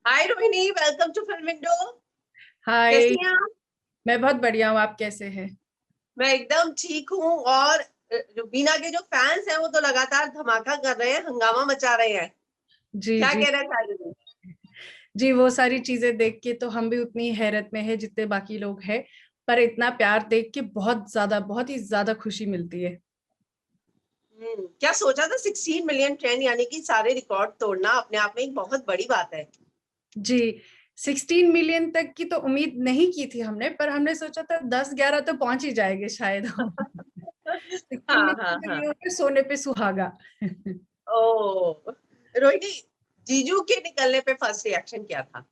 Hi Rohini, welcome to film window. Hi. कैसी हैं आप? मैं बहुत बढ़िया हूँ, आप कैसे हैं? मैं एकदम ठीक हूँ। और जो बीना के जो फैंस हैं वो तो लगातार धमाका कर रहे हैं, हंगामा मचा रहे हैं। जी क्या जी। कह रहे हैं सारे लोग? जी, वो सारी चीजें देख के तो हम भी उतनी हैरत में है जितने बाकी लोग हैं। पर इतना प्यार देख के बहुत ही ज्यादा खुशी मिलती है। क्या सोचा था? 16 मिलियन ट्रेंड यानी कि सारे रिकॉर्ड तोड़ना अपने आप में एक बहुत बड़ी बात है। जी। 16 मिलियन तक की तो उम्मीद नहीं की थी हमने, पर हमने सोचा था 10-11 तो पहुंच ही जाएंगे शायद हम। 16 हाँ हाँ मिलियन तो हाँ। ये हो गया सोने पे सुहागा। ओ रोहिणी, जीजू के निकलने पे फर्स्ट रिएक्शन क्या था?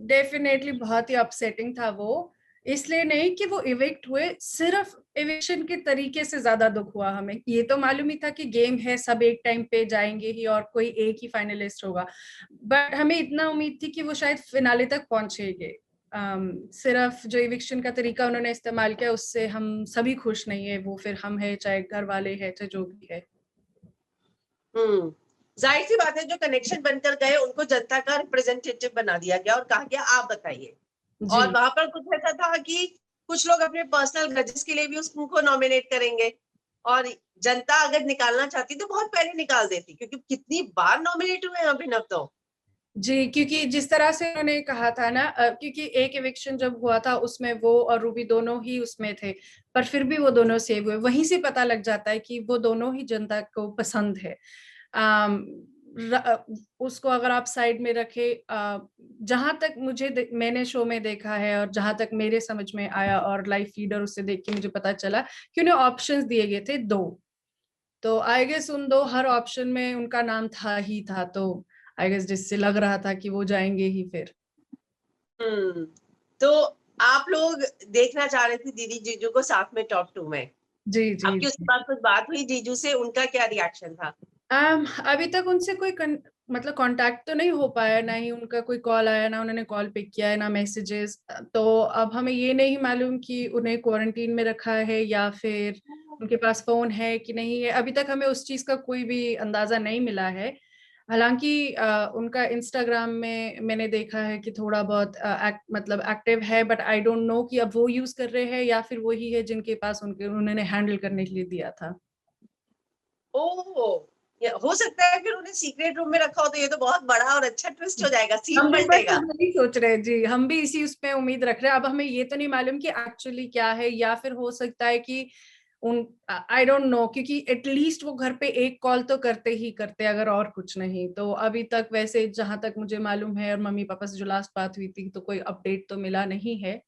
डेफिनेटली बहुत ही अपसेटिंग था वो। इसलिए नहीं कि वो इविक्ट हुए, सिर्फ इविक्शन के तरीके से ज्यादा दुख हुआ हमें। ये तो मालूम ही था कि गेम है, सब एक टाइम पे जाएंगे ही और कोई एक ही फाइनलिस्ट होगा। बट हमें इतना उम्मीद थी कि वो शायद फिनाले तक पहुंचेंगे। सिर्फ जो इविक्शन का तरीका उन्होंने इस्तेमाल किया उससे हम सभी खुश नहीं है। वो फिर हम है, चाहे घर वाले हैं, चाहे जो भी है। हम्म जाहिर सी बात है, जो कनेक्शन बनकर गए उनको जनता का रिप्रेजेंटेटिव बना दिया गया और कहा गया आप बताइए। और जी वहां पर कुछ ऐसा था कि कुछ लोग अपने पर्सनल ग्रजेस के लिए भी उसको नॉमिनेट करेंगे। और जनता अगर निकालना चाहती तो बहुत पहले निकाल देती, क्योंकि कितनी बार नॉमिनेट हुए हैं अभिनव तो। जी, क्योंकि जिस तरह से उन्होंने कहा था ना, क्योंकि एक इविक्शन जब हुआ था उसमें वो और रूबी दोनों ही उसमें थे। पर फिर भी वो दोनों सेव हुए, वहीं से पता लग जाता है कि वो दोनों ही जनता को पसंद है। अम, उसको अगर आप साइड में रखे, जहां तक मैंने शो में देखा है और जहां तक मेरे समझ में आया और लाइव फीडर उससे देख के मुझे पता चला कि उन्हें ऑप्शंस दिए गए थे दो। तो आई गेस उन दो हर ऑप्शन में उनका नाम था ही था, तो आई गेस जिससे लग रहा था कि वो जाएंगे ही फिर। हम्म तो आप लोग देखना चाह रहे थे दीदी जीजू को साथ में टॉप टू में। जी जी आपकी उसके जी। बाद कुछ बात हुई जीजू से? उनका क्या रिएक्शन था? अभी तक उनसे कोई मतलब कांटेक्ट तो नहीं हो पाया, ना ही उनका कोई कॉल आया, ना उन्होंने कॉल पिक किया है, ना मैसेजेस। तो अब हमें ये नहीं मालूम कि उन्हें क्वारंटीन में रखा है या फिर उनके पास फोन है कि नहीं है। अभी तक हमें उस चीज का कोई भी अंदाजा नहीं मिला है। हालांकि उनका इंस्टाग्राम में मैंने देखा है कि थोड़ा बहुत मतलब एक्टिव है, बट आई डोंट नो कि अब वो यूज कर रहे हैं या फिर वही है जिनके पास उनके उन्होंने हैंडल करने के लिए दिया था। ओह, हो सकता है फिर उन्हें सीक्रेट रूम में रखा हो, तो ये तो बहुत बड़ा और अच्छा ट्विस्ट हो जाएगा, सीन हम भी बस पलटेगा। वही सोच रहे हैं जी, हम भी इसी उसमें उम्मीद रख रहे हैं। अब हमें ये तो नहीं मालूम कि एक्चुअली क्या है, या फिर हो सकता है कि उन आई डोंट नो, क्योंकि एटलीस्ट वो घर पे एक कॉल तो करते ही करते, अगर और कुछ नहीं तो। अभी तक वैसे जहां तक मुझे मालूम है और मम्मी पापा से जो लास्ट बात हुई थी, तो कोई अपडेट तो मिला नहीं है।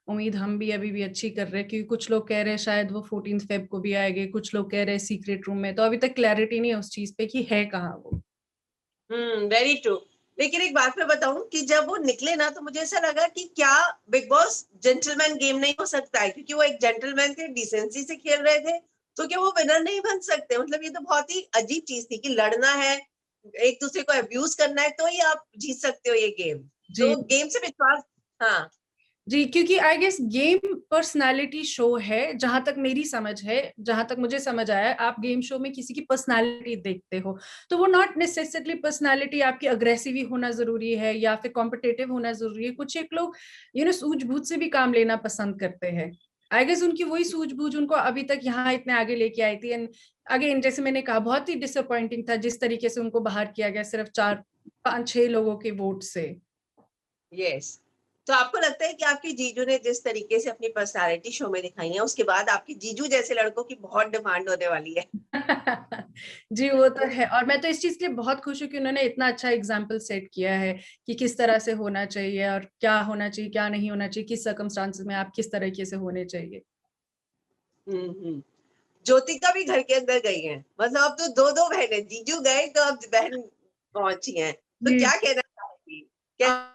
उम्मीद हम भी अभी भी अच्छी कर रहे हैं, क्योंकि कुछ लोग कह रहे हैं शायद वो 14 फेब को भी आएंगे, कुछ लोग कह रहे हैं सीक्रेट रूम में। तो अभी तक क्लैरिटी नहीं है उस चीज पे कि है कहाँ वो। Very true. लेकिन एक बात मैं बताऊं कि जब वो निकले ना, तो मुझे ऐसा लगा कि क्या बिग बॉस जेंटलमैन गेम नहीं हो सकता है? क्योंकि वो एक जेंटलमैन थे, डिसेंसी से खेल रहे थे। तो क्या वो विनर नहीं बन सकते? मतलब ये तो बहुत ही अजीब चीज थी कि लड़ना है, एक दूसरे को अब्यूज करना है, तो ही आप जीत सकते हो ये गेम। जी तो गेम से विश्वास। हाँ। जी, क्योंकि I guess game personality show है, जहां तक मेरी समझ है, जहां तक मुझे समझ आया। आप गेम शो में किसी की पर्सनालिटी देखते हो, तो वो नॉट नेसेसरली पर्सनालिटी आपकी अग्रेसिव ही होना जरूरी है या फिर कॉम्पिटेटिव होना जरूरी है। कुछ एक लोग सूझबूझ से भी काम लेना पसंद करते हैं। आई गेस उनकी वही सूझबूझ उनको अभी तक यहाँ इतने आगे लेके आई थी। एंड अगेन, जैसे मैंने कहा, बहुत ही डिसअपॉइंटिंग था जिस तरीके से उनको बाहर किया गया, सिर्फ 4-5-6 लोगों के वोट से। यस। तो आपको लगता है कि आपके जीजू ने जिस तरीके से अपनी पर्सनालिटी शो में दिखाई है, उसके बाद आपके जीजू जैसे लड़कों की बहुत डिमांड होने वाली है? जी, वो तो है। और मैं तो इस चीज के लिए बहुत खुश हूँ कि उन्होंने इतना अच्छा एग्जाम्पल सेट किया है कि किस तरह से होना चाहिए और क्या होना चाहिए, क्या नहीं होना चाहिए, किस सर्कमस्टांसेस में आप किस तरीके से होने चाहिए। हम्म। ज्योतिका भी घर के अंदर गई है, मतलब अब तो दो दो बहनें, जीजू गए तो अब बहन पहुंची हैं। तो जी, क्या कहना चाहेगी? क्या?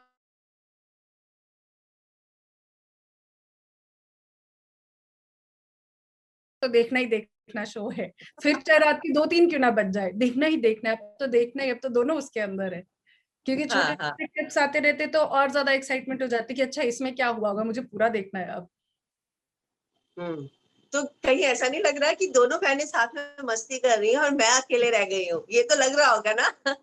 तो देखना ही देखना शो है। फिर चाहे रात की 2-3 क्यों ना बज जाए, देखना ही देखना है। अब तो देखना ही, अब तो दोनों उसके अंदर है। क्योंकि छोटे हाँ हाँ। छोटे टिप्स आते रहते तो और ज्यादा एक्साइटमेंट हो जाती कि अच्छा इसमें क्या हुआ होगा, मुझे पूरा देखना है अब। हम्म तो कहीं ऐसा नहीं लग रहा कि दोनों बहनें साथ में मस्ती कर रही हैं और मैं अकेले रह गई हूँ? ये तो लग रहा होगा ना?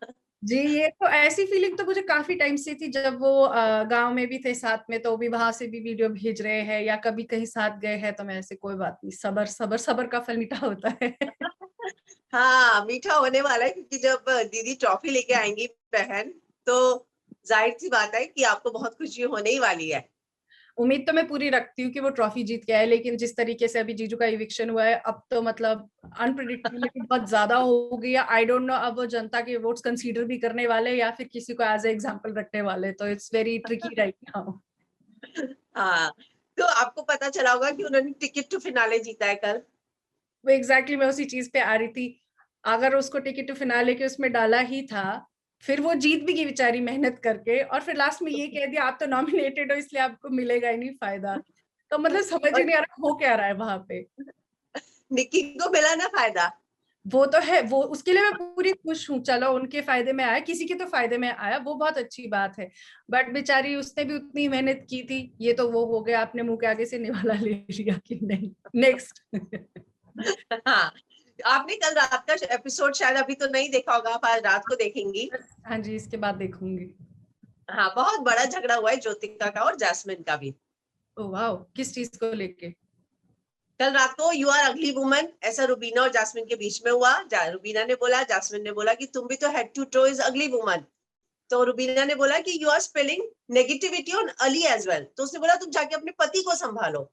जी, ये तो ऐसी फीलिंग तो मुझे काफी टाइम से थी, जब वो गांव में भी थे साथ में, तो भी वहां से भी वीडियो भेज रहे हैं या कभी कहीं साथ गए हैं, तो मैं ऐसे कोई बात नहीं, सबर सबर सबर का फल मीठा होता है। हाँ, मीठा होने वाला है, क्योंकि जब दीदी ट्रॉफी लेके आएंगी बहन, तो जाहिर सी बात है कि आपको बहुत खुशी होने ही वाली है। उम्मीद तो मैं पूरी रखती हूँ कि वो ट्रॉफी जीत के आए, लेकिन जिस तरीके से अभी जीजू का इविक्शन हुआ है, अब तो मतलब अनप्रिडिक्टेबिलिटी बहुत ज्यादा हो गई है। आई डोंट नो अब वो जनता के वोट्स कंसीडर भी करने वाले या फिर किसी को एज ए एग्जांपल रखने वाले, तो it's very tricky right now. हाँ, तो आपको पता चला होगा कि उन्होंने टिकट टू फिनाले जीता है कल। वो एग्जैक्टली मैं उसी चीज पे आ रही थी। अगर उसको टिकट टू फिनाले के उसमें डाला ही था, फिर वो जीत भी गई बेचारी मेहनत करके, और फिर लास्ट में ये कह दिया आप तो नॉमिनेटेड हो इसलिए आपको मिलेगा ही नहीं फायदा। तो मतलब समझ ही और नहीं आ रहा हो क्या रहा है वहां पे। निक्की को मिला ना फायदा। वो तो है, वो उसके लिए मैं पूरी खुश हूँ, चलो उनके फायदे में आया, किसी के तो फायदे में आया, वो बहुत अच्छी बात है। बट बेचारी उसने भी उतनी मेहनत की थी, ये तो वो हो गया आपने मुंह के आगे से निवाला ले लिया कि नहीं। नेक्स्ट। हाँ, आपने कल रात का एपिसोड शायद अभी तो नहीं देखा होगा, आप आज रात को देखेंगी। हाँ जी, इसके बाद देखूंगी। हाँ, बहुत बड़ा झगड़ा हुआ है ज्योतिका का और जैस्मिन का भी। ओ वाह, किस चीज को लेके? कल रात को यू आर अगली वुमन ऐसा रुबीना और जास्मिन के बीच में हुआ। रुबीना ने बोला, जास्मिन ने बोला कि तुम भी तो head to toe is ugly woman. तो रुबीना ने बोला कि you are spelling negativity on Ali as well. तो उसने बोला तुम जाके अपने पति को संभालो।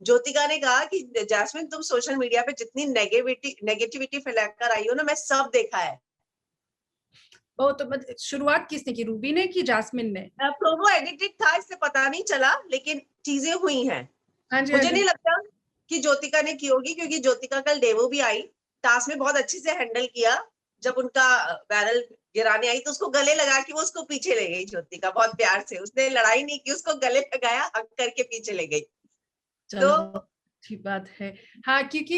ज्योतिका ने कहा कि जैस्मिन तुम सोशल मीडिया पे जितनी नेगेटिविटी फैलाकर आई हो ना, मैं सब देखा है। ओ तो मतलब शुरुआत किसने की, रूबी ने की जास्मिन ने? प्रोमो एडिटेड था इससे पता नहीं चला, लेकिन चीजें हुई हैं। हाँ जी, हाँ मुझे जी। नहीं लगता कि ज्योतिका ने की होगी, क्योंकि ज्योतिका कल डेवो भी आई, टास्क में बहुत अच्छे से हैंडल किया। जब उनका बैरल गिराने आई तो उसको गले लगा के वो उसको पीछे ले गई। ज्योतिका बहुत प्यार से, उसने लड़ाई नहीं की, उसको गले लगाया, हक करके पीछे ले गई। तो चलो अच्छी बात है। हाँ क्योंकि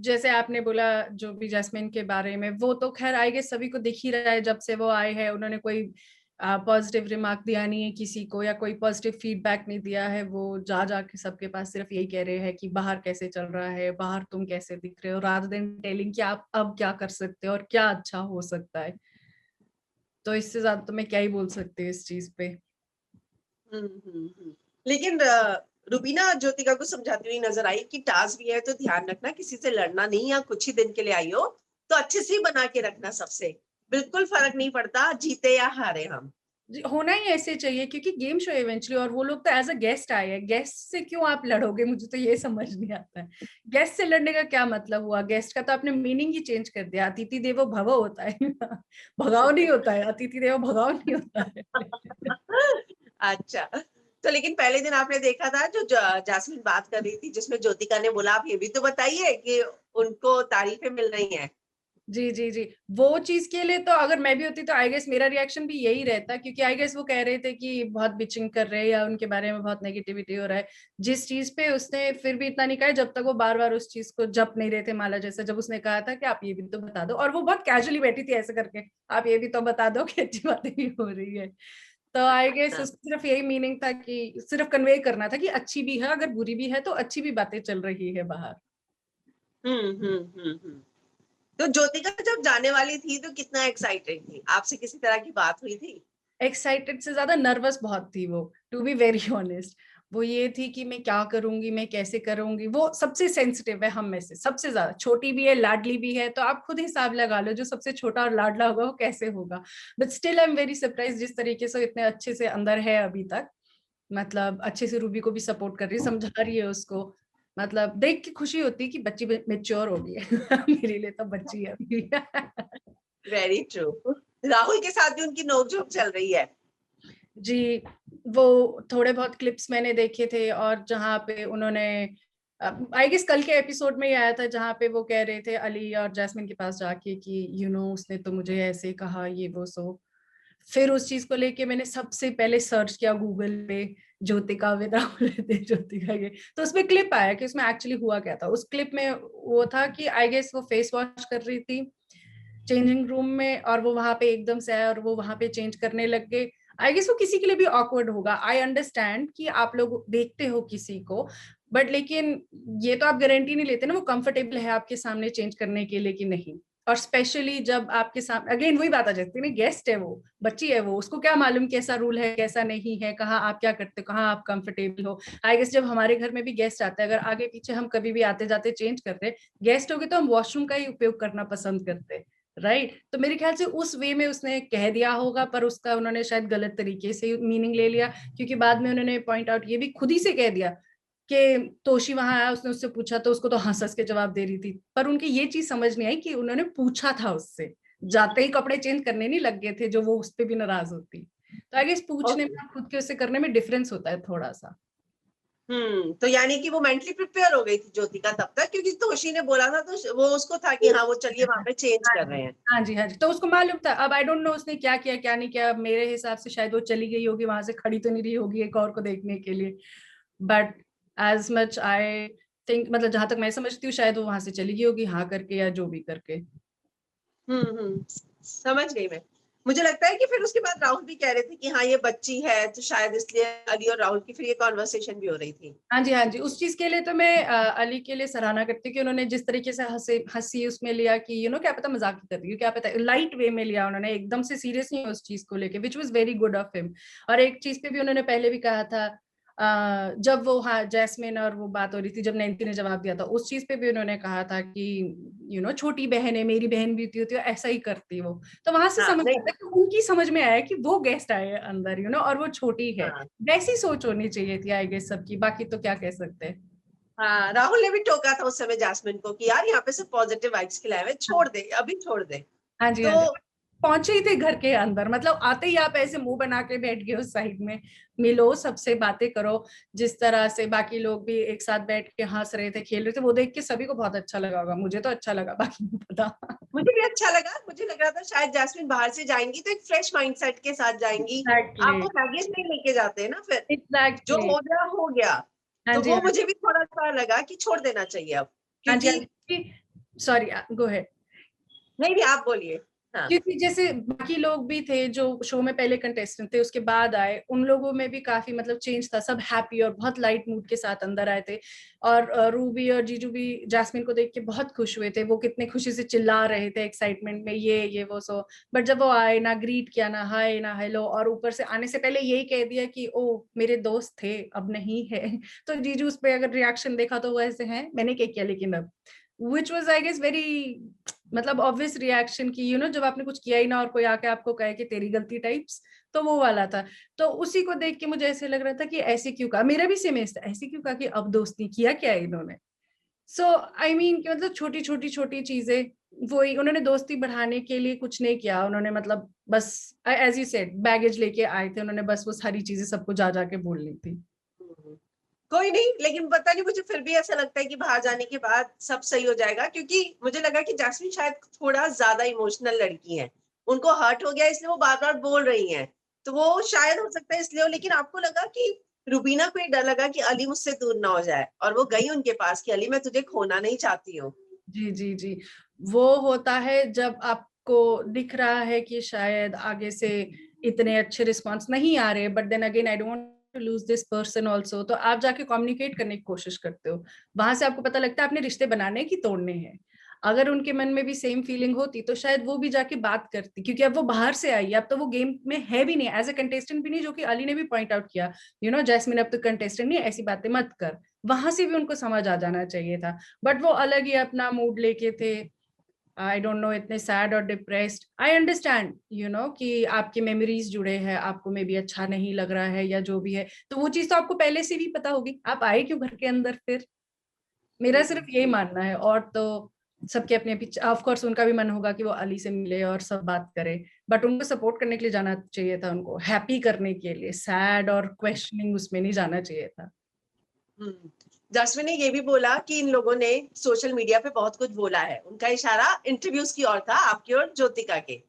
जैसे आपने बोला जो भी जैस्मिन के बारे में, वो तो खैर आई गेस सभी को दिख ही रहा है, जब से वो आए हैं उन्होंने कोई पॉजिटिव रिमार्क दिया नहीं है किसी को, या कोई पॉजिटिव फीडबैक नहीं दिया है। वो जा के सबके पास सिर्फ यही कह रहे हैं कि बाहर कैसे चल रहा है, बाहर तुम कैसे दिख रहे हो, रादर देन टेलिंग कि आप अब क्या कर सकते हो और क्या अच्छा हो सकता है। तो इससे ज्यादा तो मैं क्या ही बोल सकती हूँ इस चीज पे। लेकिन रुबीना ज्योतिका को समझाती हुई नजर आई कि टास्क भी है तो ध्यान रखना, किसी से लड़ना नहीं, या कुछ ही दिन के लिए आई हो तो अच्छे से ही बना के रखना सबसे। बिल्कुल फर्क नहीं पड़ता जीते या हारे हम। होना ही ऐसे चाहिए क्योंकि गेम शो इवेंचुअली, और वो लोग तो एज अ गेस्ट आए हैं, गेस्ट से क्यों आप लड़ोगे, मुझे तो ये समझ नहीं आता है। गेस्ट से लड़ने का क्या मतलब हुआ? गेस्ट का तो आपने मीनिंग ही चेंज कर दिया, अतिथि देवो भव होता है। भगाओ नहीं होता है, अतिथि देवो भगाओ नहीं होता है। अच्छा, तो लेकिन पहले दिन आपने देखा था जो जास्मिन बात कर रही थी, जिसमें ज्योतिका ने बोला आप ये भी तो बताइए कि उनको तारीफें मिल रही हैं। जी जी जी। वो चीज के लिए तो अगर मैं भी होती तो आई गेस मेरा रिएक्शन भी यही रहता, क्योंकि आई गेस वो कह रहे थे कि बहुत बिचिंग कर रहे हैं या उनके बारे में बहुत नेगेटिविटी हो रहा है। जिस चीज पे उसने फिर भी इतना नहीं कहा, जब तक वो बार बार उस चीज को जप नहीं रहे थे माला जैसा, जब उसने कहा था कि आप ये भी तो बता दो, और वो बहुत कैजुअली बैठी थी ऐसे करके, आप ये भी तो बता दो कि अच्छी बातें भी हो रही है। तो आई गेस हाँ। उसका सिर्फ यही मीनिंग था कि सिर्फ कन्वे करना था कि अच्छी भी है, अगर बुरी भी है तो अच्छी भी बातें चल रही है बाहर। हम्म। तो ज्योतिका जब जाने वाली थी तो कितना एक्साइटेड थी? आपसे किसी तरह की बात हुई थी? एक्साइटेड से ज्यादा नर्वस बहुत थी वो, टू बी वेरी ऑनेस्ट। वो ये थी कि मैं क्या करूंगी, मैं कैसे करूंगी। वो सबसे सेंसिटिव है हम में से, सबसे ज्यादा छोटी भी है, लाडली भी है, तो आप खुद हिसाब लगा लो जो सबसे छोटा और लाडला होगा वो कैसे होगा। But still I am very surprise जिस तरीके से इतने अच्छे से अंदर है अभी तक, मतलब अच्छे से रूबी को भी सपोर्ट कर रही है, समझा रही है उसको। मतलब देख के खुशी होती है कि बच्ची मेच्योर हो गई है। मेरे लिए तो बच्ची है अभी। Very true. राहुल के साथ भी उनकी नोकझोंक चल रही है। जी। वो थोड़े बहुत क्लिप्स मैंने देखे थे, और जहाँ पे उन्होंने आई गेस कल के एपिसोड में ही आया था जहाँ पे वो कह रहे थे अली और जैस्मिन के पास जाके कि उसने तो मुझे ऐसे कहा, ये वो सो। फिर उस चीज को लेके मैंने सबसे पहले सर्च किया गूगल पे, ज्योतिका विद राहुल ज्योतिका ये, तो उसमें क्लिप आया कि उसमें एक्चुअली हुआ क्या था। उस क्लिप में वो था कि आई गेस वो फेस वॉश कर रही थी चेंजिंग रूम में, और वो वहां पे एकदम से आया और वो वहां पे चेंज करने लग गए। आई गेस वो किसी के लिए भी ऑकवर्ड होगा, आई अंडरस्टैंड कि आप लोग देखते हो किसी को, बट लेकिन ये तो आप गारंटी नहीं लेते ना वो कंफर्टेबल है आपके सामने चेंज करने के लिए कि नहीं। और स्पेशली जब आपके सामने अगेन वही बात आ जाती है ना, गेस्ट है वो, बच्ची है वो, उसको क्या मालूम कैसा रूल है कैसा नहीं है, कहाँ आप क्या करते हो, कहाँ आप कंफर्टेबल हो। आई गेस जब हमारे घर में भी गेस्ट आते हैं, अगर आगे पीछे हम कभी भी आते जाते चेंज करते, गेस्ट हो गए तो हम वॉशरूम का ही उपयोग करना पसंद करते, राइट। तो मेरे ख्याल से उस वे में उसने कह दिया होगा, पर उसका उन्होंने शायद गलत तरीके से मीनिंग ले लिया, क्योंकि बाद में उन्होंने पॉइंट आउट ये भी खुद ही से कह दिया कि तोशी वहां आया, उसने उससे पूछा तो उसको तो हंस हंस के जवाब दे रही थी, पर उनकी ये चीज समझ नहीं आई कि उन्होंने पूछा था उससे, जाते ही कपड़े चेंज करने नहीं लग गए थे जो वो उस पर भी नाराज होती। तो आई गेस पूछने ओके। में खुद के उससे करने में डिफरेंस होता है थोड़ा सा। तो यानी कि वो मेंटली प्रिपेयर हो गई थी ज्योतिका तब तक, क्योंकि तोशी ने बोला था तो वो उसको था कि हाँ वो चलिए वहां पे चेंज हाँ कर जी रहे हैं। हाँ जी हाँ जी, तो उसको मालूम था। अब आई डोंट नो उसने क्या किया क्या नहीं किया, मेरे हिसाब से शायद वो चली गई होगी वहां से, खड़ी तो नहीं रही होगी एक और को देखने के लिए, but as much I think, मतलब जहां तक मैं समझती हूँ शायद वो वहां से चली गई होगी हाँ करके या जो भी करके। समझ गई मैं। मुझे लगता है कि फिर उसके बाद राहुल भी कह रहे थे कि हाँ ये बच्ची है, तो शायद इसलिए अली और राहुल की फिर ये कॉन्वर्सेशन भी हो रही थी। हाँ जी हाँ जी, उस चीज के लिए तो मैं अली के लिए सराहना करती हूँ कि उन्होंने जिस तरीके से हंसी उसमें लिया कि क्या पता मजाक ही कर रही है, क्या पता, लाइट वे में लिया उन्होंने, एकदम से सीरियस नहीं उस चीज को लेके, which was very good of him. और एक चीज पे भी उन्होंने पहले भी कहा था, जब वो हाँ जैस्मिन और वो बात हो रही थी, जब नैन्सी ने जवाब दिया था, उस चीज पे भी उन्होंने कहा था कि छोटी बहन है, मेरी बहन भी होती है ऐसा ही करती वो। तो वहां से हाँ समझ नहीं। आता है कि उनकी समझ में आया कि वो गेस्ट आए हैं अंदर, और वो छोटी है। हाँ वैसी सोच होनी चाहिए थी आई गेस सबकी, बाकी तो क्या कह सकते हैं। हाँ, राहुल ने भी टोका था उस समय जास्मिन को कि यार यहाँ पे सब पॉजिटिव वाइब्स खिलाए हुए, छोड़ दे अभी छोड़ दे। हाँ जी तो हाँ जी, पहुंचे ही थे घर के अंदर, मतलब आते ही आप ऐसे मुंह बना के बैठ गए उस साइड में, मिलो सबसे बातें करो, जिस तरह से बाकी लोग भी एक साथ बैठ के हंस रहे थे खेल रहे थे, वो देख के सभी को बहुत अच्छा लगा होगा, मुझे तो अच्छा लगा, बाकी नहीं पता। मुझे भी अच्छा लगा, मुझे लग रहा था शायद जास्मिन बाहर से जाएंगी तो एक फ्रेश माइंडसेट के साथ जाएंगी। आप एग्जैक्टली वो बैगेज नहीं लेके जाते हैं ना फिर, जो एग्जैक्टली। हो गया हो गया। हाँ तो जी वो हाँ मुझे भी थोड़ा सा लगा कि छोड़ देना चाहिए अब, हाँ जी हाँ क्योंकि जी, सॉरी गो है। नहीं नहीं आप बोलिए। हाँ। क्योंकि जैसे बाकी लोग भी थे जो शो में पहले कंटेस्टेंट थे उसके बाद आए, उन लोगों में भी काफी मतलब चेंज था, सब हैप्पी और बहुत लाइट मूड के साथ अंदर आए थे। और रूबी और जीजू भी जास्मिन को देख के बहुत खुश हुए थे, वो कितने खुशी से चिल्ला रहे थे एक्साइटमेंट में, ये वो सो। बट जब वो आए, ना ग्रीट किया, ना हाय ना हेलो, और ऊपर से आने से पहले यही कह दिया कि ओ मेरे दोस्त थे अब नहीं है। तो जीजू उस पर अगर रिएक्शन देखा तो वो ऐसे हैं मैंने क्या किया लेकिन अब, which was I guess very मतलब ऑब्वियस रिएक्शन की, जब आपने कुछ किया ही ना और कोई आके आपको कहे कि तेरी गलती टाइप्स, तो वो वाला था। तो उसी को देख के मुझे ऐसे लग रहा था कि ऐसे क्यों कहा, मेरा भी सेम था, ऐसे क्यों कहा कि अब दोस्ती किया क्या है इन्होंने। सो आई मीन कि मतलब छोटी छोटी छोटी चीजें, वही उन्होंने दोस्ती बढ़ाने के लिए कुछ नहीं किया, उन्होंने मतलब बस एज यू सेड बैगेज लेके आए थे, उन्होंने बस वो सारी चीजें सबको जा जाके बोलनी थी। हम्म। कोई नहीं, लेकिन पता नहीं मुझे फिर भी ऐसा लगता है कि बाहर जाने के बाद सब सही हो जाएगा, क्योंकि मुझे लगा कि जास्मिन शायद थोड़ा ज्यादा इमोशनल लड़की है, उनको हर्ट हो गया इसलिए वो बार बार बोल रही हैं। तो वो शायद हो सकता है इसलिए हो, लेकिन आपको लगा कि रुबीना को ये डर लगा कि अली मुझसे दूर ना हो जाए, और वो गई उनके पास कि अली मैं तुझे खोना नहीं चाहती हूँ। जी जी जी, वो होता है जब आपको दिख रहा है कि शायद आगे से इतने अच्छे रिस्पांस नहीं आ रहे, but then again I don't to lose this person also, तो आप जाके कम्युनिकेट करने की कोशिश करते हो, वहां से आपको पता लगता है आपने रिश्ते बनाने की तोड़ने हैं। अगर उनके मन में भी सेम फीलिंग होती तो शायद वो भी जाके बात करती, क्योंकि अब वो बाहर से आई, अब तो वो गेम में है भी नहीं, एज ए कंटेस्टेंट भी नहीं, जो कि अली ने भी पॉइंट आउट किया, जैस्मिन अब तो कंटेस्टेंट नहीं, ऐसी बातें मत कर, वहां से भी उनको समझ आ जाना चाहिए था। बट वो अलग ही अपना मूड लेके थे, आई डोंट नो, इतने सैड और डिप्रेस्ड। आई अंडरस्टैंड कि आपकी मेमोरीज जुड़े हैं, आपको में भी अच्छा नहीं लग रहा है या जो भी है, तो वो चीज तो आपको पहले से भी पता होगी, आप आए क्यों घर के अंदर फिर, मेरा सिर्फ यही मानना है। और तो सबके अपने पीछे ऑफ कोर्स उनका भी मन होगा कि वो अली से मिले और सब बात करे, बट उनको सपोर्ट करने के लिए जाना चाहिए था, उनको हैप्पी करने के लिए, सैड और क्वेश्चनिंग उसमें नहीं जाना चाहिए था। हम्म। जास्मिन ने ये भी बोला कि इन लोगों ने सोशल मीडिया पे बहुत कुछ बोला है, उनका इशारा इंटरव्यूज की ओर था, आपकी और ज्योतिका के,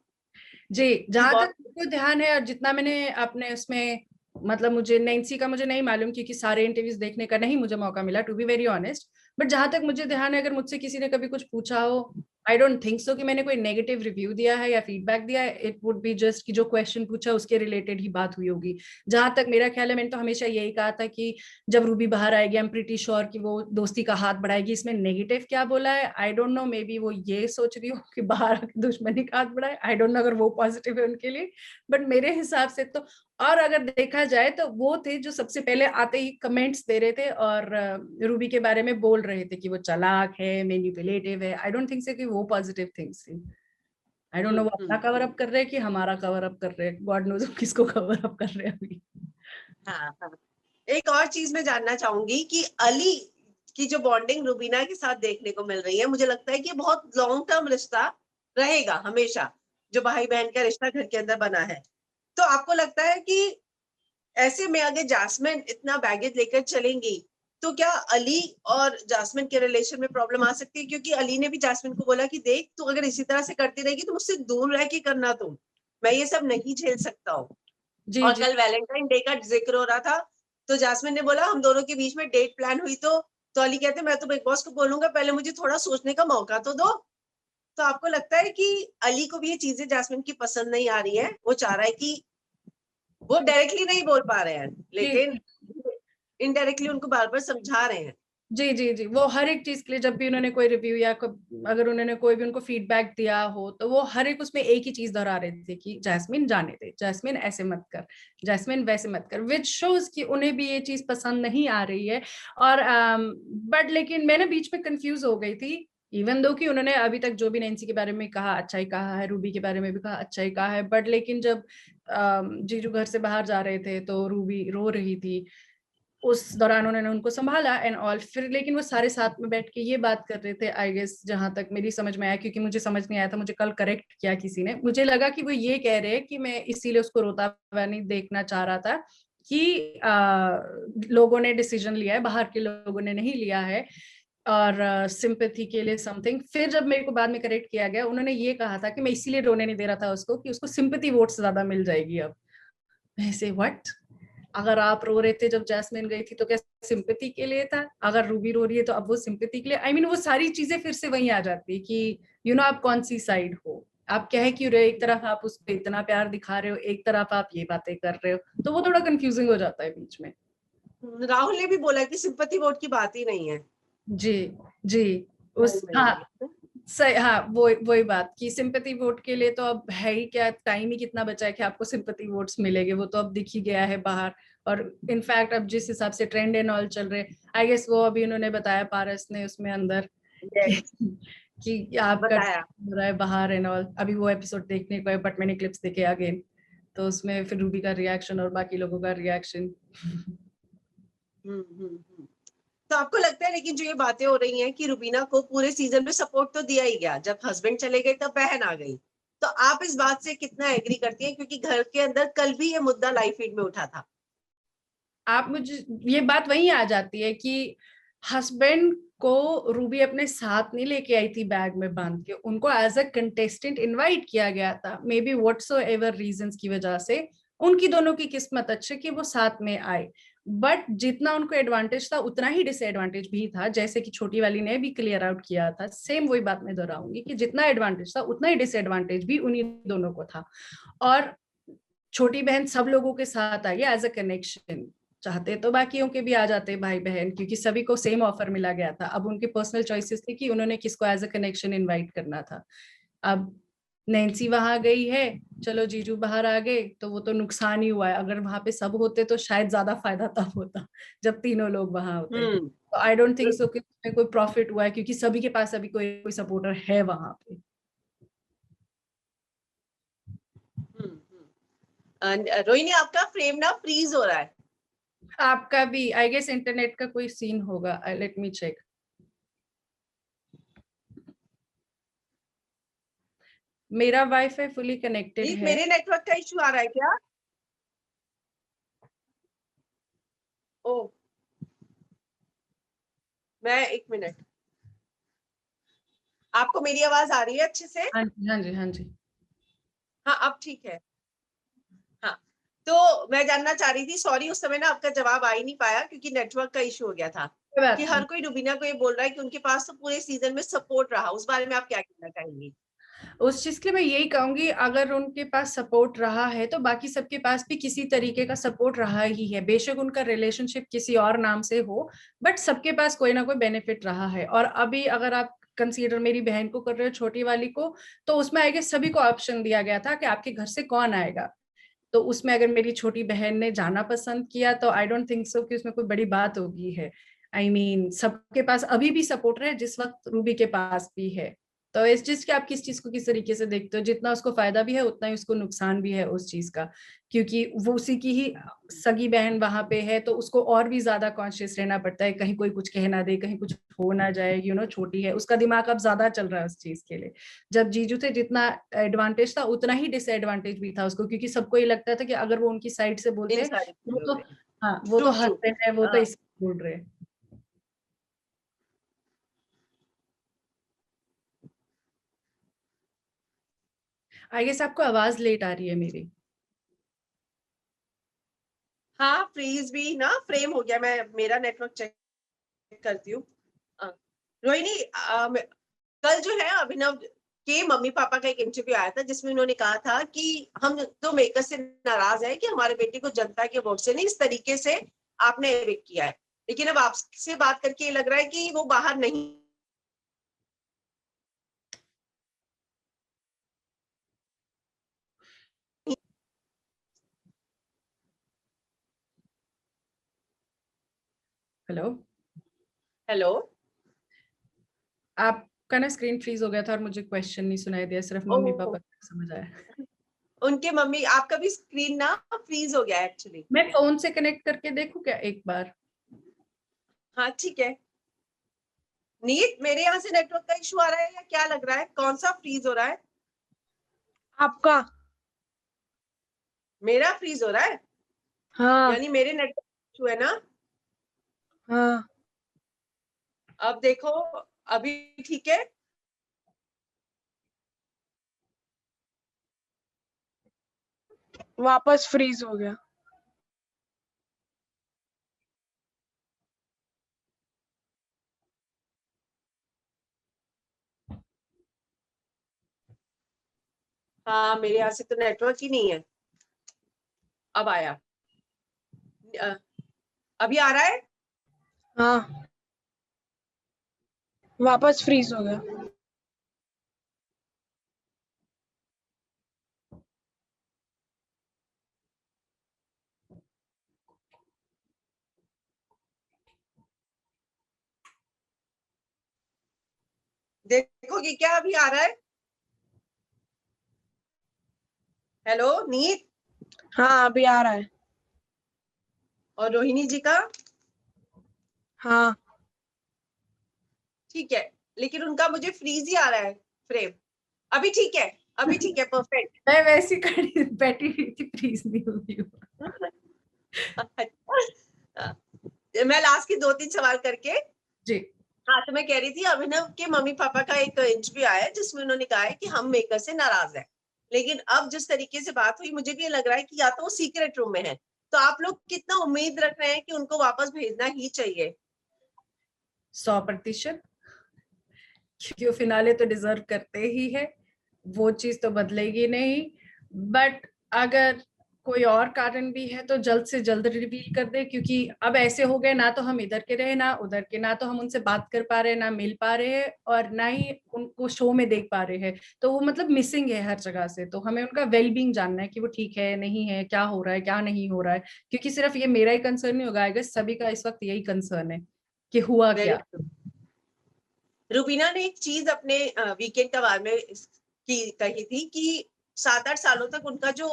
जी, कि जहां तक बहुत। मुझे ध्यान है और जितना मैंने अपने उसमें, मतलब मुझे नैन्सी का मुझे नहीं मालूम क्योंकि सारे इंटरव्यूज देखने का नहीं मुझे मौका मिला, to be very honest, but जहां तक मुझे ध्यान है, अगर मुझसे किसी ने कभी कुछ पूछा हो, आई डोंट थिंक सो कि मैंने कोई नेगेटिव रिव्यू दिया है या फीडबैक दिया है. इट वुड बी जस्ट कि जो क्वेश्चन पूछा उसके रिलेटेड ही बात हुई होगी. जहां तक मेरा ख्याल है, मैंने तो हमेशा यही कहा था कि जब रूबी बाहर आएगी आई एम प्रीटी श्योर कि वो दोस्ती का हाथ बढ़ाएगी. इसमें नेगेटिव क्या बोला है I don't know. May be वो ये सोच रही हो कि बाहर आके दुश्मनी का हाथ बढ़ाए. आई डोंट नो अगर वो पॉजिटिव है उनके लिए, बट मेरे हिसाब से तो. और अगर देखा जाए तो वो थे जो सबसे पहले आते ही कमेंट्स दे रहे थे और रूबी के बारे में बोल रहे थे कि वो चालाक है, मैनिपुलेटिव है. आई डोंट थिंक से कि वो पॉजिटिव थिंग्स थी. आई डोंट नो वो अपना कवर अप कर रहे हैं कि हमारा कवर अप कर रहे हैं. गॉड नोज किसको कवर अप कर रहे हैं अभी. हाँ हाँ. एक और चीज मैं जानना चाहूंगी कि अली की जो बॉन्डिंग रुबीना के साथ देखने को मिल रही है, मुझे लगता है कि बहुत लॉन्ग टर्म रिश्ता रहेगा हमेशा, जो भाई बहन का रिश्ता घर के अंदर बना है. तो आपको लगता है कि ऐसे में अगर जास्मिन इतना बैगेज लेकर चलेंगी तो क्या अली और जास्मिन के रिलेशन में प्रॉब्लम आ सकती है? क्योंकि अली ने भी जास्मिन को बोला कि देख, तू अगर इसी तरह से करती रहेगी तो मुझसे दूर रह के करना, तुम, मैं ये सब नहीं झेल सकता हूँ. जी और जी कल वैलेंटाइन डे का जिक्र हो रहा था, तो जास्मिन ने बोला हम दोनों के बीच में डेट प्लान हुई तो अली कहते मैं तो बिग बॉस को बोलूंगा पहले मुझे थोड़ा सोचने का मौका तो दो. तो आपको लगता है कि अली को भी ये चीजें जास्मिन की पसंद नहीं आ रही है? वो चाह रहा है कि वो डायरेक्टली नहीं बोल पा रहे हैं लेकिन जी इनडायरेक्टली उनको बार बार समझा रहे हैं. जी जी जी. वो हर एक चीज के लिए जब भी उन्होंने कोई रिव्यू या अगर उन्होंने कोई भी उनको फीडबैक दिया हो तो वो हर एक उसमें एक ही चीज दोहरा रहे थे कि जैस्मिन जाने दे, जैस्मिन ऐसे मत कर, जैस्मिन वैसे मत कर, विच शोज कि उन्हें भी ये चीज पसंद नहीं आ रही है. और बट लेकिन मैंने बीच में कंफ्यूज हो गई थी. इवन दो कि उन्होंने अभी तक जो भी नैन्सी के बारे में कहा अच्छा ही कहा है, रूबी के बारे में भी कहा अच्छा ही कहा है, बट लेकिन जब जीजू घर से बाहर जा रहे थे तो रूबी रो रही थी. उस दौरान उन्होंने उनको संभाला एंड ऑल. फिर लेकिन वो सारे साथ में बैठ के ये बात कर रहे थे आई गेस, जहां तक मेरी समझ में आया, क्योंकि मुझे समझ नहीं आया था, मुझे कल करेक्ट किया किसी ने. मुझे लगा कि वो ये कह रहे हैं कि मैं इसीलिए उसको रोता हुआ नहीं देखना चाह रहा था कि लोगों ने डिसीजन लिया है, बाहर के लोगों ने नहीं लिया है, और सिंपैथी के लिए समथिंग. फिर जब मेरे को बाद में करेक्ट किया गया, उन्होंने ये कहा था कि मैं इसीलिए रोने नहीं दे रहा था उसको कि उसको सिंपैथी वोट्स ज्यादा मिल जाएगी. अब ऐसे व्हाट? अगर आप रो रहे थे जब जैस्मिन गई थी तो क्या सिंपैथी के लिए था? अगर रूबी रो रही है तो अब वो सिंपैथी के लिए? आई मीन वो सारी चीजें फिर से वहीं आ जाती है कि आप कौन सी साइड हो, आप कह क्यों रहे हो. एक तरफ आप उसको इतना प्यार दिखा रहे हो, एक तरफ आप ये बातें कर रहे हो, तो वो थोड़ा कंफ्यूजिंग हो जाता है बीच में. राहुल ने भी बोला कि सिंपैथी वोट की बात ही नहीं है. जी जी. उस हाँ सही. हाँ वो वही बात कि सिंपैथी वोट के लिए तो अब है ही क्या, टाइम ही कितना बचा है कि आपको सिंपैथी वोट्स मिलेंगे. वो तो अब दिख ही गया है बाहर. और इनफैक्ट अब जिस हिसाब से ट्रेंड एंड ऑल चल रहे, आई गेस वो अभी उन्होंने बताया पारस ने उसमें अंदर कि, Yes, कि आपका बताया. हो रहा है बाहर एंड ऑल. अभी वो एपिसोड देखने को है बट मैंने क्लिप्स देखे अगेन, तो उसमें फिर रूबी का रिएक्शन और बाकी लोगों का रिएक्शन. हम्म. तो आपको लगता है लेकिन जो ये बातें हो रही हैं कि रुबीना को पूरे सीजन में सपोर्ट तो दिया ही गया, जब हस्बैंड चले गए तब बहन आ गई, तो आप इस बात से कितना एग्री करती हैं? क्योंकि घर के अंदर कल भी ये मुद्दा लाइव फीड में उठा था. आप मुझे ये बात वही आ जाती है कि हस्बैंड को रूबी अपने साथ नहीं लेके आई थी बैग में बांध के, उनको एज अ कंटेस्टेंट इनवाइट किया गया था. मे बी व्हाटसोएवर रीजंस की वजह से उनकी दोनों की किस्मत अच्छी कि वो साथ में आए. बट जितना उनको एडवांटेज था उतना ही डिसएडवांटेज भी था, जैसे कि छोटी वाली ने भी क्लियर आउट किया था. सेम वही बात मैं दोहराऊंगी कि जितना एडवांटेज था उतना ही डिसएडवांटेज भी उन्हीं दोनों को था. और छोटी बहन सब लोगों के साथ आई एज अ कनेक्शन. चाहते तो बाकियों के भी आ जाते भाई बहन, क्योंकि सभी को सेम ऑफर मिला गया था. अब उनके पर्सनल चॉइसेस थे कि उन्होंने किसको एज अ कनेक्शन इनवाइट करना था. अब नैन्सी वहां गई है, चलो जीजू बाहर आ गए, तो वो तो नुकसान ही हुआ है. अगर वहां पे सब होते तो शायद ज्यादा फायदा तब होता जब तीनों लोग वहां होते. हम्म. तो आई डोंट थिंक सो कि उसमें कोई प्रॉफिट हुआ है, क्योंकि सभी के पास अभी कोई सपोर्टर है वहां पे. रोहिणी, आपका फ्रेम ना फ्रीज हो रहा है. आपका भी आई गेस इंटरनेट का कोई सीन होगा. Let me check. मेरा वाईफाई फुली कनेक्टेड है. मेरे नेटवर्क का इश्यू आ रहा है क्या? ओ, मैं एक मिनट. आपको मेरी आवाज आ रही है अच्छे से? हाँ जी हाँ जी हाँ जी. हाँ, अब ठीक है. हाँ, तो मैं जानना चाह रही थी, सॉरी उस समय ना आपका जवाब आ ही नहीं पाया क्योंकि नेटवर्क का इशू हो गया था. कि हर कोई रुबीना को ये बोल रहा है कि उनके पास तो पूरे सीजन में सपोर्ट रहा, उस बारे में आप क्या कहना चाहेंगी? उस चीज के लिए मैं यही कहूंगी, अगर उनके पास सपोर्ट रहा है तो बाकी सबके पास भी किसी तरीके का सपोर्ट रहा ही है, बेशक उनका रिलेशनशिप किसी और नाम से हो, बट सबके पास कोई ना कोई बेनिफिट रहा है। और अभी अगर आप कंसीडर मेरी बहन को कर रहे हो, छोटी वाली को, तो उसमें आगे सभी को ऑप्शन दिया गया था कि आपके घर से कौन आएगा। तो उसमें अगर मेरी छोटी बहन ने जाना पसंद किया तो आई डोंट थिंक सो कि उसमें कोई बड़ी बात होगी है। आई मीन सबके पास अभी भी सपोर्ट है जिस वक्त रूबी के पास भी है। तो इस चीज के आप किस चीज को किस तरीके से देखते हो, जितना उसको फायदा भी है उतना ही उसको नुकसान भी है उस चीज का, क्योंकि वो उसी की ही सगी बहन वहां पे है, तो उसको और भी ज्यादा कॉन्शियस रहना पड़ता है, कहीं कोई कुछ कह ना दे, कहीं कुछ हो ना जाए, छोटी है, उसका दिमाग अब ज्यादा चल रहा है उस चीज के लिए। जब जीजू थे जितना एडवांटेज था उतना ही डिसएडवांटेज भी था उसको, क्योंकि सबको ये लगता था कि अगर वो उनकी साइड से बोलते इन हैं सारी वो चीजों तो, में हाँ वो तो ट्रू ट्रू। हस्बैंड है, वो तो इस बोल रहे हैं। आई गेस आपको आवाज लेट आ रही है मेरी। हाँ फ्रीज भी ना फ्रेम हो गया, मैं मेरा नेटवर्क चेक करती हूँ। रोहिणी, कल जो है अभिनव के मम्मी पापा का एक इंटरव्यू आया था जिसमें उन्होंने कहा था कि हम तो मेकर से नाराज है कि हमारे बेटे को जनता के वोट से नहीं इस तरीके से आपने एविक्ट किया है, लेकिन अब आपसे बात करके ये लग रहा है कि वो बाहर नहीं। हेलो। हेलो। आपका ना स्क्रीन फ्रीज हो गया था और मुझे क्वेश्चन नहीं सुनाई दिया, सिर्फ ओ, मम्मी पापा का समझ आया। उनके मम्मी, आपका भी स्क्रीन ना फ्रीज हो गया एक्चुअली। मैं फोन से कनेक्ट करके देखूं क्या एक बार? हाँ ठीक है। नीत, मेरे यहाँ से नेटवर्क का इशू आ रहा है या क्या लग रहा है, कौन सा फ्रीज हो रहा है? आपका। मेरा फ्रीज हो रहा है? हाँ यानी मेरे नेटवर्क इशू है ना? हाँ। अब देखो, अभी ठीक है? वापस फ्रीज हो गया। हाँ मेरे यहाँ से तो नेटवर्क ही नहीं है। अब आया। अ, अभी आ रहा है? हाँ वापस फ्रीज हो गया। देखोगे क्या अभी आ रहा है? हेलो नीत। हाँ अभी आ रहा है। और रोहिणी जी का? हाँ ठीक है, लेकिन उनका मुझे फ्रीज ही आ रहा है फ्रेम। अभी ठीक है? अभी ठीक है, परफेक्ट। मैं वैसी खड़ी बैठी हुई थी, फ्रीज नहीं हुई हूँ। मैं लास्ट के 2-3 सवाल करके। जी। हाँ तो मैं कह रही थी अभिनव के मम्मी पापा का एक इंटरव्यू आया है जिसमें उन्होंने कहा है कि हम मेकर से नाराज हैं, लेकिन अब जिस तरीके से बात हुई मुझे भी ये लग रहा है कि या तो वो सीक्रेट रूम में है। तो आप लोग कितना उम्मीद रख रहे हैं कि उनको वापस भेजना ही चाहिए? 100%, क्योंकि वो फिनाले तो डिजर्व करते ही है, वो चीज तो बदलेगी नहीं। बट अगर कोई और कारण भी है तो जल्द से जल्द रिवील कर दे, क्योंकि अब ऐसे हो गए, ना तो हम इधर के रहे ना उधर के, ना तो हम उनसे बात कर पा रहे हैं, ना मिल पा रहे हैं, और ना ही उनको शो में देख पा रहे हैं। तो वो मतलब मिसिंग है हर जगह से, तो हमें उनका वेलबींग जानना है कि वो ठीक है नहीं है, क्या हो रहा है क्या नहीं हो रहा है, क्योंकि सिर्फ ये मेरा ही कंसर्न नहीं होगा, आएगा सभी का इस वक्त यही कंसर्न है कि हुआ वेरी क्या। ट्रू। रुबीना ने एक चीज अपने वीकेंड का बारे में कही थी कि 7-8 सालों तक उनका जो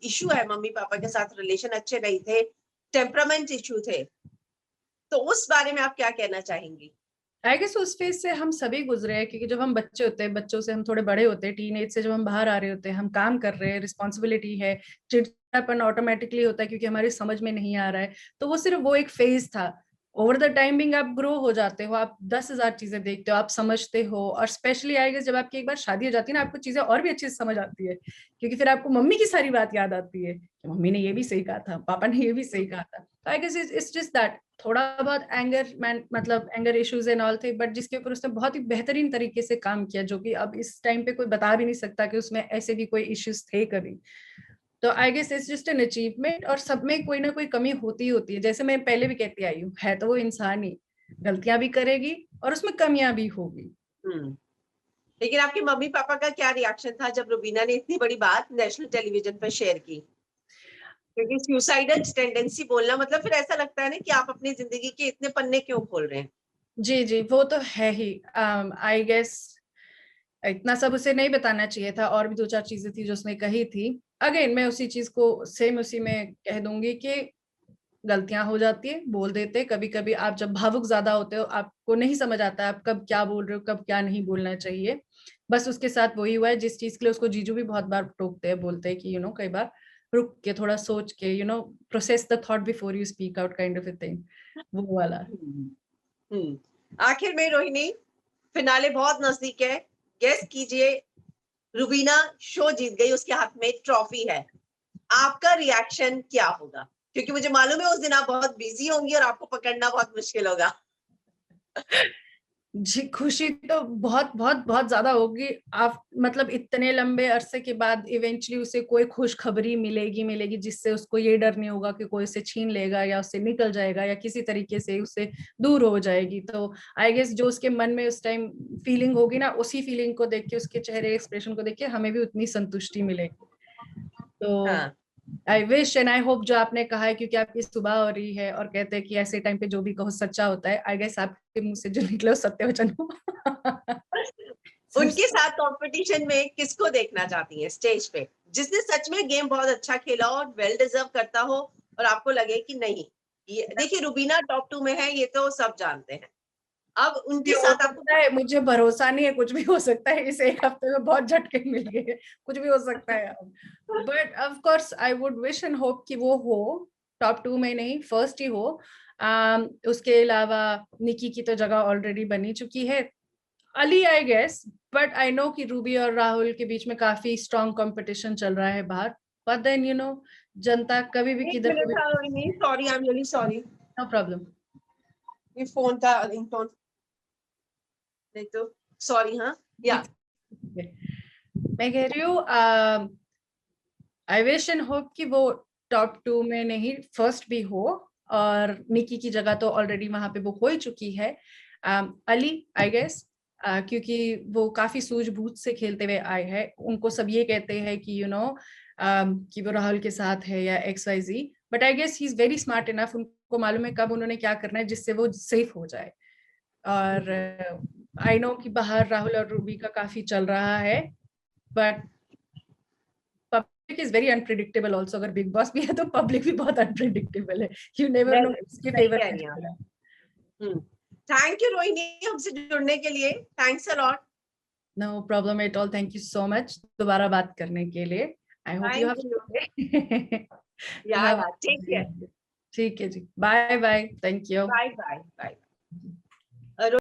इशू है मम्मी पापा के साथ, रिलेशन अच्छे नहीं थे, टेम्परामेंट इशू थे, तो उस बारे में आप क्या कहना चाहेंगी? आई गेस उस फेज से हम सभी गुजरे हैं, क्योंकि जब हम बच्चे होते हैं, बच्चों से हम थोड़े बड़े होते हैं, टीन एज से जब हम बाहर आ रहे होते हैं, हम काम कर रहे हैं, रिस्पॉन्सिबिलिटी है, चिड़चिड़ापन ऑटोमेटिकली होता है क्योंकि हमारे समझ में नहीं आ रहा है। तो वो सिर्फ वो एक फेज था। ओवर द टाइमिंग आप ग्रो हो जाते हो, आप 10,000 चीजें देखते हो, आप समझते हो, और स्पेशली आई गेस जब आपकी एक बार शादी हो जाती है ना, आपको चीजें और भी अच्छे से समझ आती है, क्योंकि फिर आपको मम्मी की सारी बात याद आती है कि मम्मी ने ये भी सही कहा था, पापा ने ये भी सही कहा था। तो I guess it's just that थोड़ा बहुत मतलब एंगर इश्यूज एंड ऑल थे, बट जिसके ऊपर उसने बहुत ही बेहतरीन तरीके से काम किया, जो कि अब इस टाइम पे कोई बता भी नहीं सकता कि उसमें ऐसे भी कोई इश्यूज थे कभी। तो I guess it's just an achievement, और सब में कोई ना कोई कमी होती है, जैसे मैं पहले भी कहती आई हूँ, है तो वो इंसान ही, गलतियां भी करेगी और उसमें कमियां भी होगी। लेकिन आपके मम्मी पापा का क्या रिएक्शन था जब रुबीना ने इतनी बड़ी बात नेशनल टेलीविजन पर शेयर की? क्योंकि सुसाइडल टेंडेंसी बोलना मतलब फिर ऐसा लगता है ना कि आप अपनी जिंदगी के इतने पन्ने क्यों खोल रहे हैं। जी जी, वो तो है ही। आई गेस इतना सब उसे नहीं बताना चाहिए था, और भी 2-4 चीजें थी जो उसने कही थी। अगेन मैं उसी चीज को सेम उसी में कह दूंगी कि गलतियां हो जाती है, बोल देते। कभी कभी आप जब भावुक ज्यादा होते हो, आपको नहीं समझ आता आप कब क्या बोल रहे हो, कब क्या नहीं बोलना चाहिए। बस उसके साथ वही हुआ है, जिस चीज के लिए उसको जीजू भी बहुत बार टोकते हैं, बोलते हैं कि कई बार रुक के थोड़ा सोच के process the thought before you speak out, kind of a thing, वो वाला। आखिर में रोहिणी, फिनाले बहुत नजदीक है, गेस कीजिए, रुबीना शो जीत गई, उसके हाथ में ट्रॉफी है। आपका रिएक्शन क्या होगा? क्योंकि मुझे मालूम है उस दिन आप बहुत बिजी होंगी और आपको पकड़ना बहुत मुश्किल होगा। जी, खुशी तो बहुत बहुत बहुत ज्यादा होगी। आप मतलब इतने लंबे अरसे के बाद इवेंचुअली उसे कोई खुशखबरी मिलेगी जिससे उसको ये डर नहीं होगा कि कोई उसे छीन लेगा या उससे निकल जाएगा या किसी तरीके से उससे दूर हो जाएगी। तो आई गेस जो उसके मन में उस टाइम फीलिंग होगी ना, उसी फीलिंग को देख के, उसके चेहरे एक्सप्रेशन को देख के हमें भी उतनी संतुष्टि मिलेगी। तो हाँ। I wish and I hope, जो आपने कहा है, क्योंकि आपकी सुबह हो रही है और कहते हैं कि ऐसे टाइम पे जो भी कहो सच्चा होता है, आई गेस आपके मुंह से जो निकले सत्य वचन हो। उनके साथ कंपटीशन में किसको देखना चाहती हैं स्टेज पे, जिसने सच में गेम बहुत अच्छा खेला और वेल डिजर्व करता हो और आपको लगे कि नहीं, ये देखिए रुबीना टॉप 2 में है, ये तो सब जानते हैं। अब उनके हो साथ आपको सकता है, मुझे भरोसा नहीं है, कुछ भी हो सकता है, इस एक हफ्ते में बहुत झटके मिल गए, कुछ भी हो सकता है। But of course I would wish and hope कि वो हो, टॉप 2 में नहीं, फर्स्ट ही हो। उसके अलावा निकी की तो जगह ऑलरेडी बनी चुकी है, Ali I guess, but I know कि रूबी और राहुल के बीच में काफी स्ट्रॉन्ग कंपटीशन चल रहा है बाहर। बट देन जनता कभी भी एक किधर को मिनट था Rohini, sorry, I am really sorry, no problem. ये फोन था रिंगटोन, नहीं तो सॉरी। हाँ, या मैं कह रही हूँ आई विश एंड होप कि वो टॉप 2 में नहीं, फर्स्ट भी हो, और निकी की जगह तो ऑलरेडी वहां पे बुक हो ही चुकी है। अली आई गेस, क्योंकि वो काफी सूझबूझ से खेलते हुए आए हैं, उनको सब ये कहते हैं कि कि वो राहुल के साथ है या XYZ, but I guess he is very smart enough, उनको मालूम है कब उन्होंने क्या करना है जिससे वो सेफ हो जाए। और आई नो कि बाहर राहुल और रूबी का काफी चल रहा है, but public is very unpredictable also. अगर बिग बॉस भी है तो पब्लिक भी बहुत अनप्रिडिक्टेबल है, यू नेवर नो किसके सही फेवर कह रही हैं। थैंक यू रोहिणी हमसे जुड़ने के लिए, thanks a lot. No problem at all, thank you so much दोबारा बात करने के लिए। I hope you thank you. Yeah take care. ठीक है जी, bye bye, thank you. Bye bye bye.